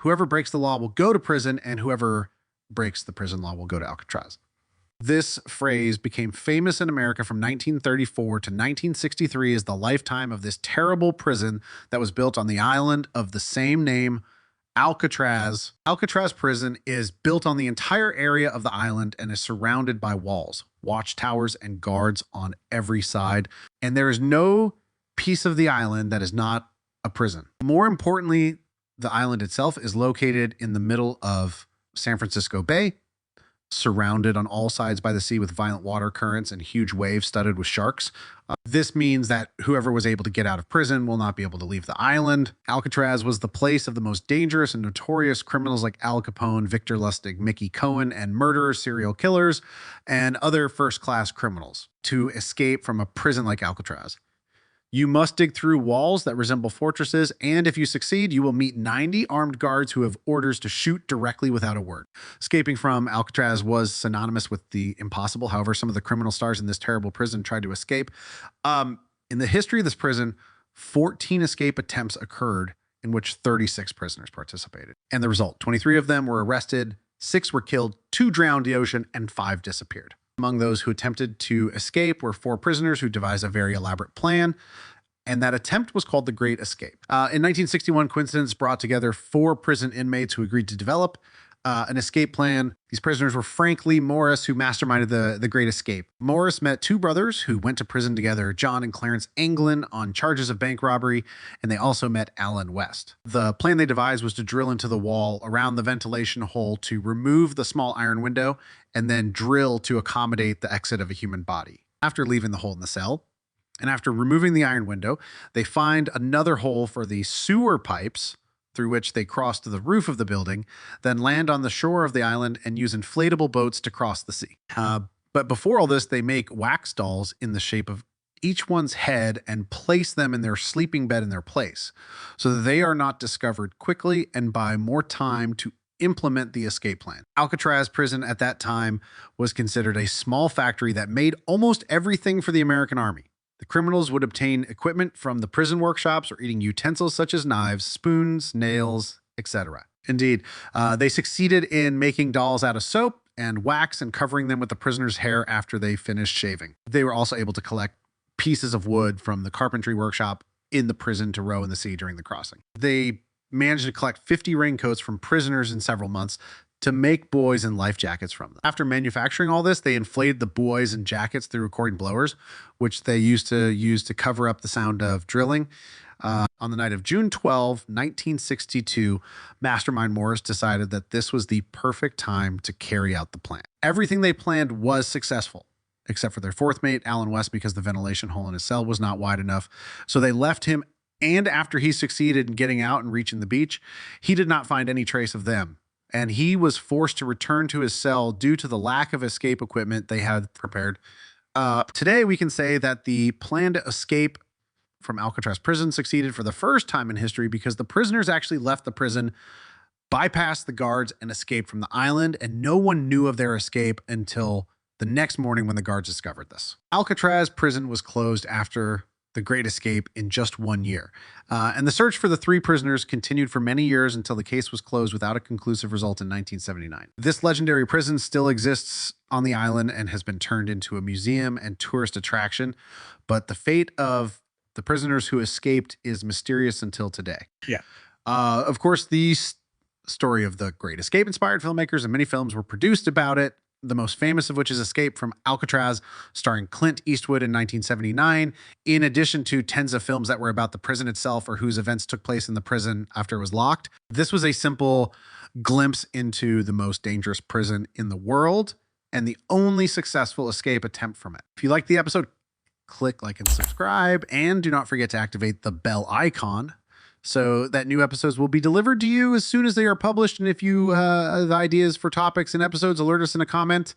Whoever breaks the law will go to prison, and whoever breaks the prison law will go to Alcatraz. This phrase became famous in America from 1934 to 1963 as the lifetime of this terrible prison that was built on the island of the same name, Alcatraz. Alcatraz prison is built on the entire area of the island and is surrounded by walls, watchtowers, and guards on every side. And there is no piece of the island that is not a prison. More importantly, the island itself is located in the middle of San Francisco Bay, surrounded on all sides by the sea with violent water currents and huge waves studded with sharks. This means that whoever was able to get out of prison will not be able to leave the island. Alcatraz was the place of the most dangerous and notorious criminals like Al Capone, Victor Lustig, Mickey Cohen, and murderers, serial killers, and other first-class criminals to escape from a prison like Alcatraz. You must dig through walls that resemble fortresses, and if you succeed, you will meet 90 armed guards who have orders to shoot directly without a word. Escaping from Alcatraz was synonymous with the impossible. However, some of the criminal stars in this terrible prison tried to escape. In the history of this prison, 14 escape attempts occurred in which 36 prisoners participated. And the result, 23 of them were arrested, 6 were killed, 2 drowned in the ocean, and 5 disappeared. Among those who attempted to escape were 4 prisoners who devised a very elaborate plan, and that attempt was called the Great Escape. In 1961, coincidence brought together 4 prison inmates who agreed to develop an escape plan. These prisoners were Frank Lee Morris, who masterminded the Great Escape. Morris met 2 brothers who went to prison together, John and Clarence Anglin, on charges of bank robbery, and they also met Alan West. The plan they devised was to drill into the wall around the ventilation hole to remove the small iron window and then drill to accommodate the exit of a human body. After leaving the hole in the cell, and after removing the iron window, they find another hole for the sewer pipes through which they cross to the roof of the building, then land on the shore of the island and use inflatable boats to cross the sea. But before all this, they make wax dolls in the shape of each one's head and place them in their sleeping bed in their place so that they are not discovered quickly and buy more time to implement the escape plan. Alcatraz prison at that time was considered a small factory that made almost everything for the American Army. The criminals would obtain equipment from the prison workshops or eating utensils such as knives, spoons, nails, etc. Indeed, they succeeded in making dolls out of soap and wax and covering them with the prisoner's hair after they finished shaving. They were also able to collect pieces of wood from the carpentry workshop in the prison to row in the sea during the crossing. They managed to collect 50 raincoats from prisoners in several months to make buoys and life jackets from them. After manufacturing all this, they inflated the buoys and jackets through recording blowers, which they used to cover up the sound of drilling. On the night of June 12, 1962, Mastermind Morris decided that this was the perfect time to carry out the plan. Everything they planned was successful, except for their 4th mate, Alan West, because the ventilation hole in his cell was not wide enough. So they left him, and after he succeeded in getting out and reaching the beach, he did not find any trace of them. And he was forced to return to his cell due to the lack of escape equipment they had prepared. Today, we can say that the plan to escape from Alcatraz prison succeeded for the first time in history because the prisoners actually left the prison, bypassed the guards, and escaped from the island, and no one knew of their escape until the next morning when the guards discovered this. Alcatraz prison was closed after the Great Escape in just 1 year. And the search for the 3 prisoners continued for many years until the case was closed without a conclusive result in 1979. This legendary prison still exists on the island and has been turned into a museum and tourist attraction, but the fate of the prisoners who escaped is mysterious until today. Yeah. Of course, the story of the Great Escape inspired filmmakers, and many films were produced about it. The most famous of which is Escape from Alcatraz, starring Clint Eastwood in 1979, in addition to tens of films that were about the prison itself or whose events took place in the prison after it was locked. This was a simple glimpse into the most dangerous prison in the world and the only successful escape attempt from it. If you liked the episode, click like and subscribe, and do not forget to activate the bell icon so that new episodes will be delivered to you as soon as they are published. And if you have ideas for topics and episodes, alert us in a comment.